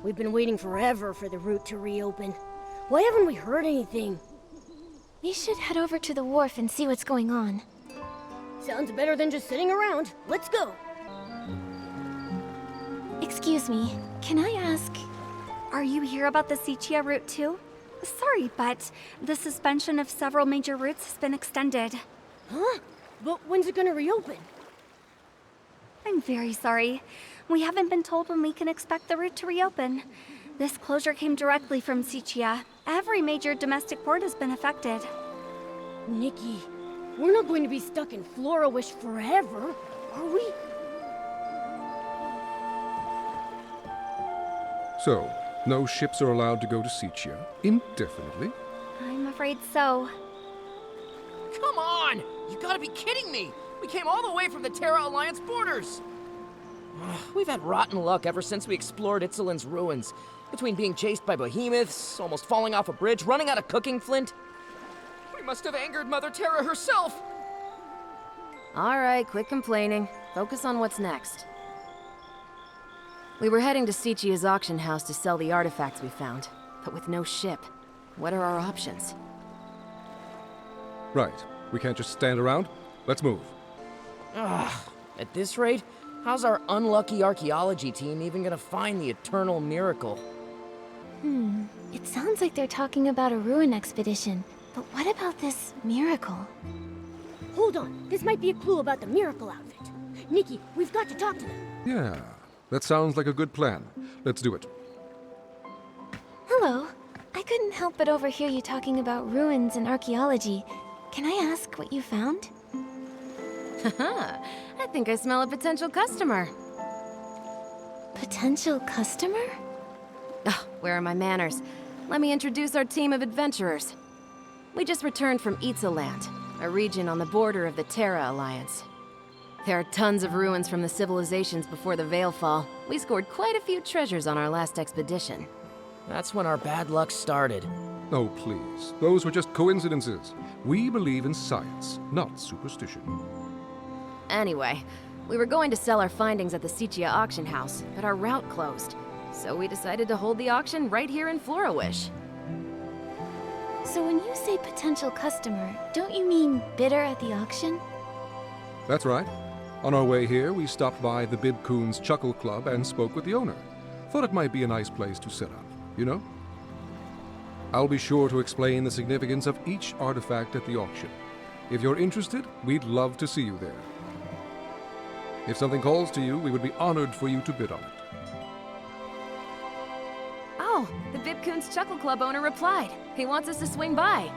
We've been waiting forever for the route to reopen. Why haven't we heard anything? We should head over to the wharf and see what's going on. Sounds better than just sitting around. Let's go. Excuse me, can I ask... Are you here about the Sichia route too? Sorry, but the suspension of several major routes has been extended. Huh? But when's it gonna reopen? I'm very sorry. We haven't been told when we can expect the route to reopen. This closure came directly from Sichia. Every major domestic port has been affected. Nikki, we're not going to be stuck in Florawish forever, are we? So, no ships are allowed to go to Sichia indefinitely? I'm afraid so. Come on! You gotta be kidding me! We came all the way from the Terra Alliance borders! We've had rotten luck ever since we explored Itzaland's ruins. Between being chased by behemoths, almost falling off a bridge, running out of cooking flint. We must have angered Mother Terra herself! Alright, quit complaining. Focus on what's next. We were heading to Sichia's auction house to sell the artifacts we found, but with no ship. What are our options? Right. We can't just stand around. Let's move. At this rate, how's our unlucky archaeology team even gonna find the eternal miracle? It sounds like they're talking about a ruin expedition. But what about this miracle? Hold on, this might be a clue about the miracle outfit. Nikki, we've got to talk to them. Yeah, that sounds like a good plan. Let's do it. Hello. I couldn't help but overhear you talking about ruins and archaeology. Can I ask what you found? Haha, I think I smell a potential customer. Potential customer? Ugh, where are my manners? Let me introduce our team of adventurers. We just returned from Itzaland, a region on the border of the Terra Alliance. There are tons of ruins from the civilizations before the Veilfall. We scored quite a few treasures on our last expedition. That's when our bad luck started. Oh, please. Those were just coincidences. We believe in science, not superstition. Anyway, we were going to sell our findings at the Sichia auction house, but our route closed. So we decided to hold the auction right here in Florawish. So when you say potential customer, don't you mean bidder at the auction? That's right. On our way here, we stopped by the Bibcoon's Chuckle Club and spoke with the owner. Thought it might be a nice place to set up, you know? I'll be sure to explain the significance of each artifact at the auction. If you're interested, we'd love to see you there. If something calls to you, we would be honored for you to bid on it. Oh, the Bibcoon's Chuckle Club owner replied. He wants us to swing by.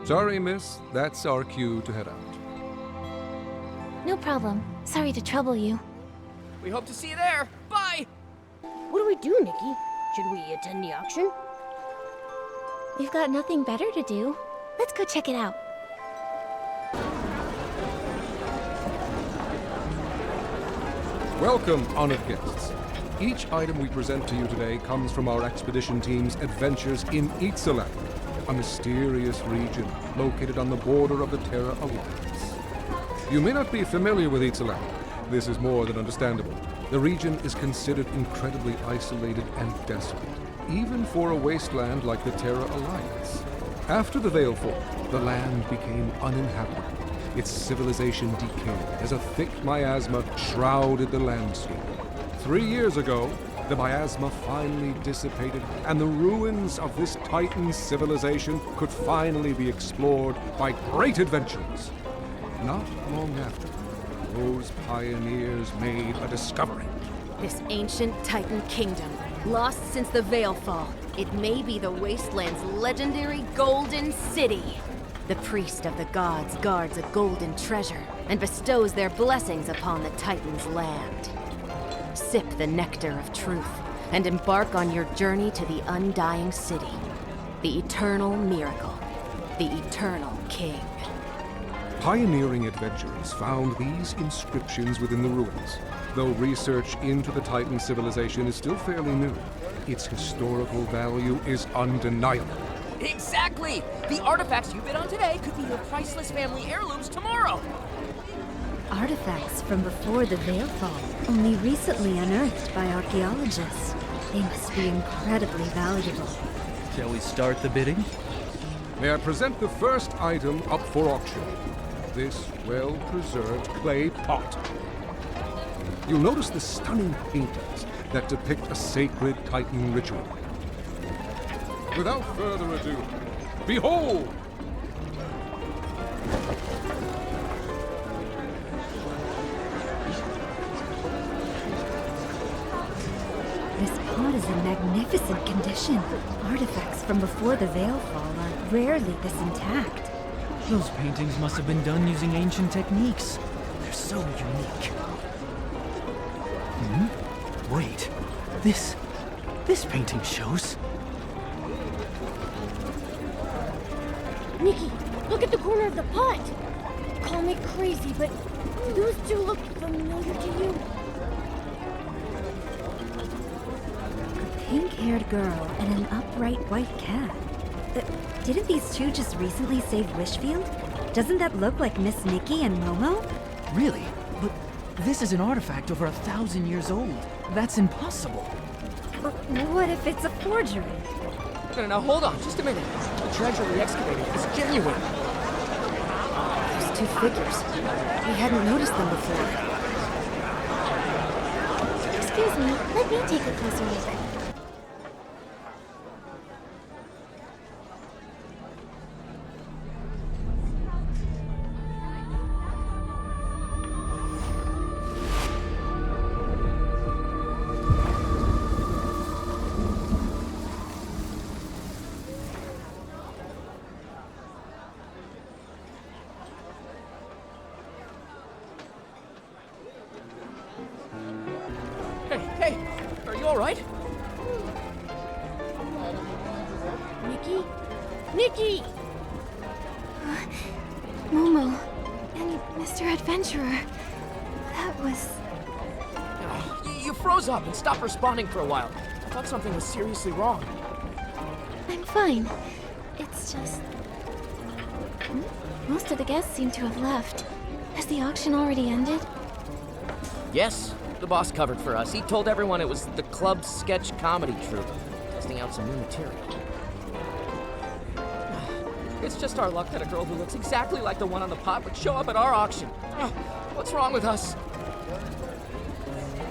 Sorry, miss. That's our cue to head out. No problem. Sorry to trouble you. We hope to see you there. Bye! What do we do, Nikki? Should we attend the auction? We've got nothing better to do. Let's go check it out. Welcome, honored guests. Each item we present to you today comes from our expedition team's adventures in Itzaland, a mysterious region located on the border of the Terra Alliance. You may not be familiar with Itzaland. This is more than understandable. The region is considered incredibly isolated and desolate, even for a wasteland like the Terra Alliance. After the Veilfall, the land became uninhabitable. Its civilization decayed as a thick miasma shrouded the landscape. 3 years ago, the miasma finally dissipated, and the ruins of this Titan civilization could finally be explored by great adventurers. Not long after, those pioneers made a discovery. This ancient Titan kingdom, lost since the Veilfall. It may be the Wasteland's legendary Golden City. The priest of the gods guards a golden treasure and bestows their blessings upon the Titan's land. Sip the nectar of truth and embark on your journey to the undying city. The eternal miracle. The eternal king. Pioneering adventurers found these inscriptions within the ruins. Though research into the Titan civilization is still fairly new, its historical value is undeniable. Exactly! The artifacts you bid on today could be your priceless family heirlooms tomorrow! artifacts from before the Veilfall, only recently unearthed by archaeologists. They must be incredibly valuable. Shall we start the bidding? May I present the first item up for auction? This well-preserved clay pot. You'll notice the stunning paintings that depict a sacred Titan ritual. Without further ado, behold! This pot is in magnificent condition. Artifacts from before the Veilfall are rarely this intact. Those paintings must have been done using ancient techniques. They're so unique. Wait, this painting shows... Nikki, look at the corner of the pot! Call me crazy, but do those two look familiar to you? A pink-haired girl and an upright white cat. Didn't these two just recently save Wishfield? Doesn't that look like Miss Nikki and Momo? Really? But this is an artifact over 1,000 years old. That's impossible. What if it's a forgery? No, hold on, just a minute. The treasure we excavated is genuine. Those two figures. We hadn't noticed them before. Excuse me, let me take a closer look. Hey, are you alright? Nikki? Nikki! Momo and Mr. Adventurer. That was... You froze up and stopped responding for a while. I thought something was seriously wrong. I'm fine. It's just... Most of the guests seem to have left. Has the auction already ended? Yes, the boss covered for us. He told everyone it was the club's sketch comedy troupe, testing out some new material. It's just our luck that a girl who looks exactly like the one on the pot would show up at our auction. What's wrong with us?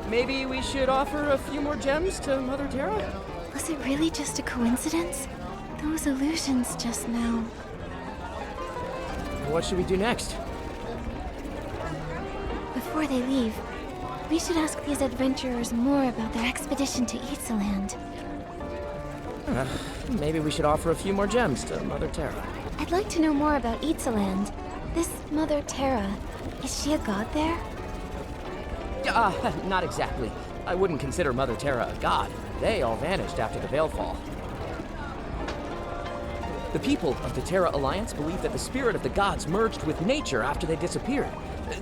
Maybe we should offer a few more gems to Mother Terra? Was it really just a coincidence? Those illusions just now. What should we do next? Before they leave, we should ask these adventurers more about their expedition to Itzaland. Maybe we should offer a few more gems to Mother Terra. I'd like to know more about Itzaland. This Mother Terra, is she a god there? Not exactly. I wouldn't consider Mother Terra a god. They all vanished after the Veilfall. The people of the Terra Alliance believe that the spirit of the gods merged with nature after they disappeared.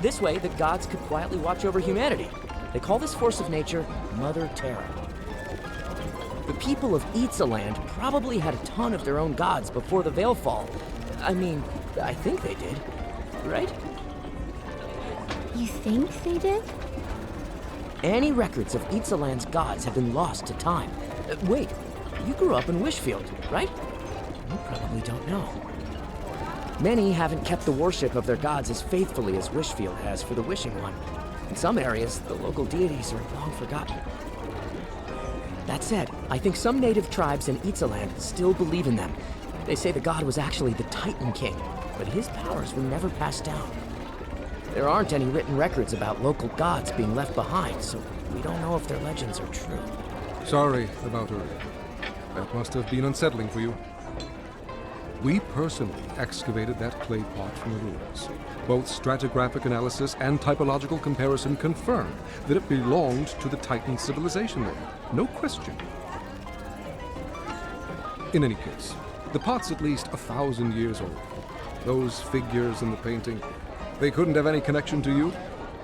This way, the gods could quietly watch over humanity. They call this force of nature Mother Terra. The people of Itzaland probably had a ton of their own gods before the Veilfall. I mean, I think they did, right? You think they did? Any records of Itzaland's gods have been lost to time. Wait, you grew up in Wishfield, right? You probably don't know. Many haven't kept the worship of their gods as faithfully as Wishfield has for the Wishing One. In some areas, the local deities are long forgotten. That said, I think some native tribes in Itzaland still believe in them. They say the god was actually the Titan King, but his powers were never passed down. There aren't any written records about local gods being left behind, so we don't know if their legends are true. Sorry about her. That must have been unsettling for you. We personally excavated that clay pot from the ruins. Both stratigraphic analysis and typological comparison confirm that it belonged to the Titan civilization there. No question. In any case, the pot's at least 1,000 years old. Those figures in the painting, they couldn't have any connection to you.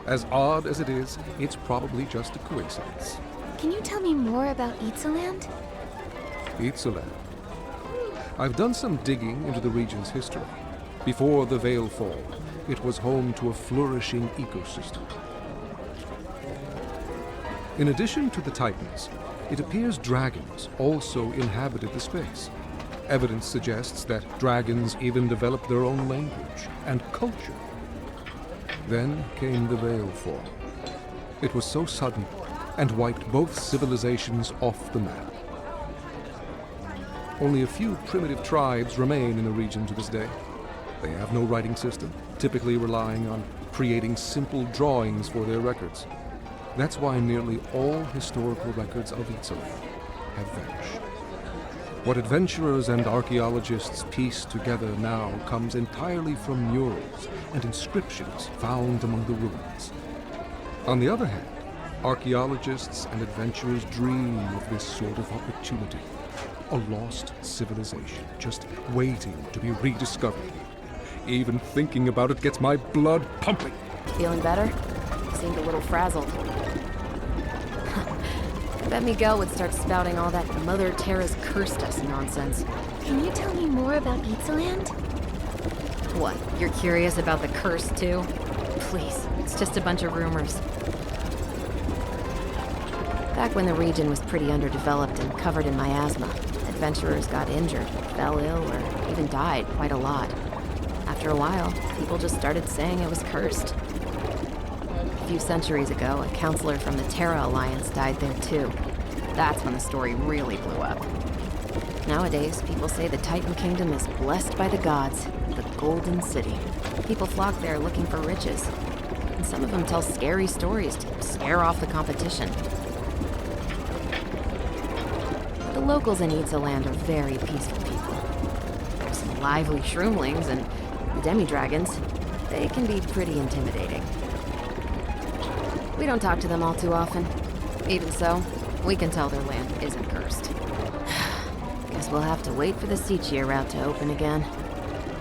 As odd as it is, it's probably just a coincidence. Can you tell me more about Itzaland? Itzaland. I've done some digging into the region's history. Before the Veilfall, it was home to a flourishing ecosystem. In addition to the Titans, it appears dragons also inhabited the space. Evidence suggests that dragons even developed their own language and culture. Then came the Veilfall. It was so sudden and wiped both civilizations off the map. Only a few primitive tribes remain in the region to this day. They have no writing system, typically relying on creating simple drawings for their records. That's why nearly all historical records of Itzaland have vanished. What adventurers and archaeologists piece together now comes entirely from murals and inscriptions found among the ruins. On the other hand, archaeologists and adventurers dream of this sort of opportunity. A lost civilization just waiting to be rediscovered. Even thinking about it gets my blood pumping. Feeling better? Seemed a little frazzled. I bet Miguel would start spouting all that Mother Terra's cursed us nonsense. Can you tell me more about Itzaland? What, you're curious about the curse too? Please, it's just a bunch of rumors. Back when the region was pretty underdeveloped and covered in miasma, adventurers got injured, fell ill, or even died quite a lot. After a while, people just started saying it was cursed. A few centuries ago, a counselor from the Terra Alliance died there too. That's when the story really blew up. Nowadays, people say the Titan Kingdom is blessed by the gods, the Golden City. People flock there looking for riches, and some of them tell scary stories to scare off the competition. The locals in Itzaland are very peaceful people. Some lively shroomlings and the demi-dragons, they can be pretty intimidating. We don't talk to them all too often. Even so, we can tell their land isn't cursed. Guess we'll have to wait for the Sichia route to open again.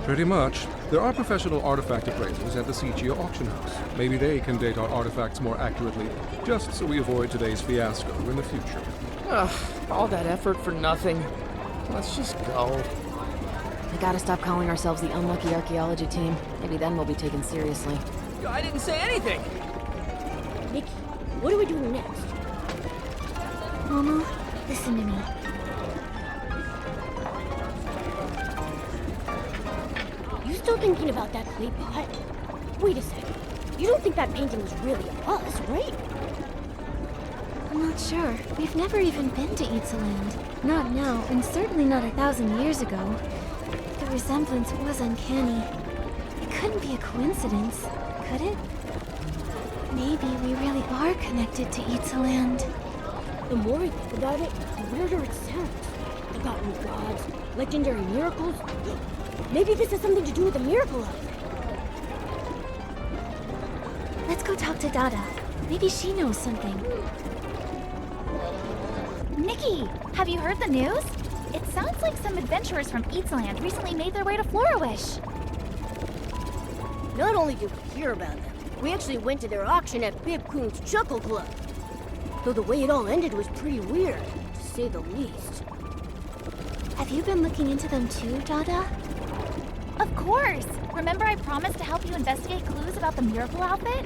Pretty much. There are professional artifact appraisers at the Sichia auction house. Maybe they can date our artifacts more accurately, just so we avoid today's fiasco in the future. Ugh, all that effort for nothing. Let's just go. We gotta stop calling ourselves the unlucky archaeology team. Maybe then we'll be taken seriously. I didn't say anything. Nikki, what are we doing next? Momo, listen to me. You still thinking about that clay pot? Wait a second. You don't think that painting was really of us, right? I'm not sure. We've never even been to Itzaland. Not now, and certainly not 1,000 years ago. The resemblance was uncanny. It couldn't be a coincidence, could it? Maybe we really are connected to Itzaland. The more I think about it, the weirder it sounds. About new gods, legendary miracles. Maybe this has something to do with the miracle outfit. Let's go talk to Dada. Maybe she knows something. Nikki, have you heard the news? It sounds like some adventurers from Itzaland recently made their way to Floriwish. Not only did we hear about them, we actually went to their auction at Bib Coon's Chuckle Club. Though the way it all ended was pretty weird, to say the least. Have you been looking into them too, Dada? Of course! Remember I promised to help you investigate clues about the miracle outfit?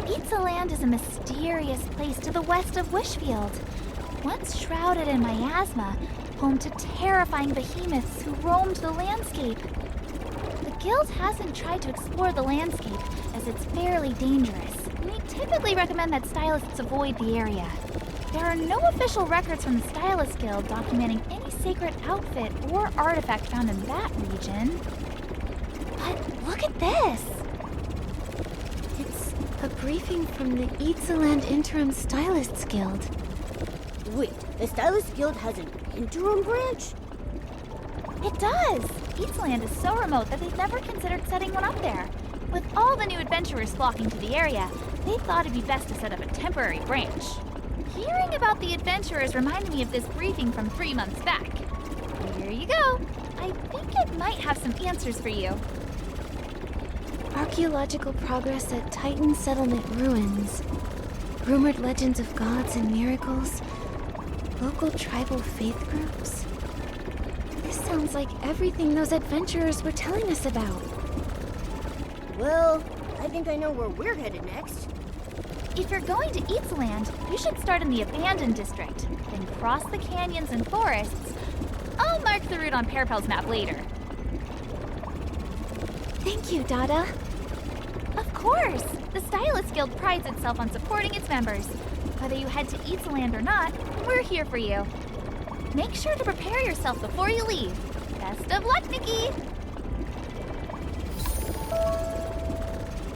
Itzaland is a mysterious place to the west of Wishfield. Once shrouded in miasma, home to terrifying behemoths who roamed the landscape. The guild hasn't tried to explore the landscape, as it's fairly dangerous. We typically recommend that stylists avoid the area. There are no official records from the Stylist Guild documenting any sacred outfit or artifact found in that region. But look at this! It's a briefing from the Itzaland Interim Stylists Guild. Wait, the Stylist Guild has an interim branch? It does! Itzaland is so remote that they've never considered setting one up there. With all the new adventurers flocking to the area, they thought it'd be best to set up a temporary branch. Hearing about the adventurers reminded me of this briefing from 3 months back. Here you go. I think it might have some answers for you. Archaeological progress at Titan Settlement ruins. Rumored legends of gods and miracles. Local tribal faith groups. This sounds like everything those adventurers were telling us about. Well, I think I know where we're headed next. If you're going to Itzaland, you should start in the Abandoned District, then cross the canyons and forests. I'll mark the route on Pearpel's map later. Thank you, Dada. Of course! The Stylist Guild prides itself on supporting its members. Whether you head to Itzaland or not, we're here for you. Make sure to prepare yourself before you leave. Best of luck, Nikki!